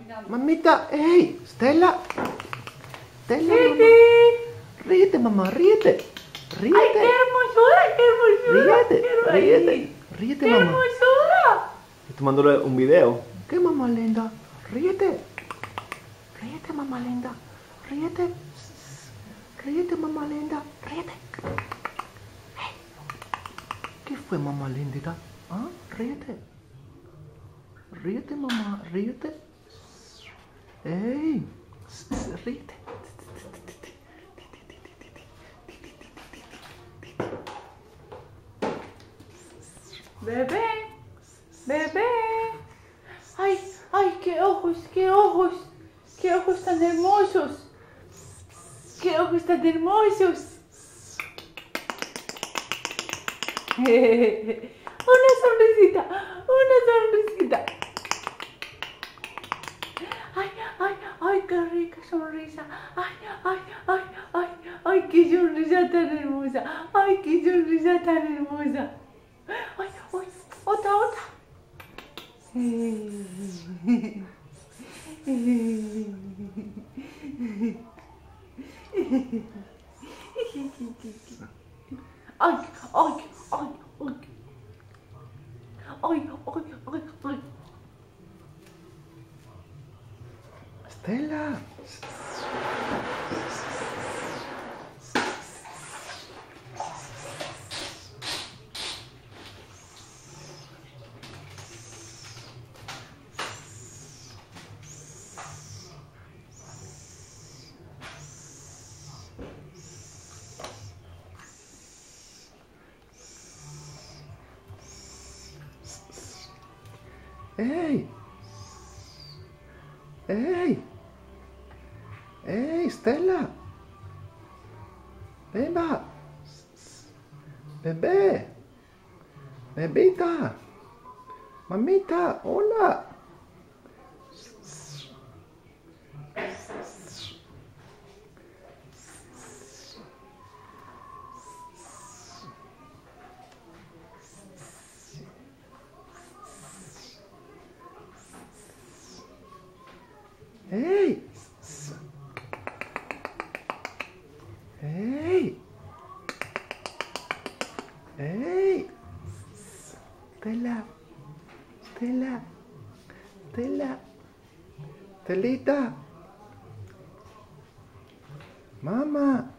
Mamita, hey, Stella. Stella, mamá. Ríete, mamá, ríete. Ríete. ¡Ay, qué hermosura, qué hermosura! Ríete. Ríete, ¡Qué mamá. hermosura! Estoy tomándole un video. ¿Qué, mamá linda? Ríete. Ríete, mamá linda. Ríete. Ríete, mamá linda. Ríete. Hey. ¿Qué fue, mamá linda? ¿Ah? Ríete. Ríete, mamá. Ríete. ¡Ey! Ríete. Bebé, bebé. Ay, ay, qué ojos, qué ojos. Qué ojos tan hermosos. Qué ojos tan hermosos. Una sonrisita, una sonrisita. Ay, ay, ay, qué rica sonrisa. Ay, ay, ay, ay, ay, qué sonrisa tan hermosa. Ay, qué sonrisa tan hermosa. Ay, ay, otra, otra. Ay, ay, ay, ay. Ay, ay, ay, ay. Stella. ¡Ey! ¡Ey! ¡Ey, Stella! ¡Beba! ¡Bebé! ¡Bebita! ¡Mamita! ¡Hola! ¡Ey! ¡Ey! ¡Ey! Stella, Stella, Stella, Estelita, mamá.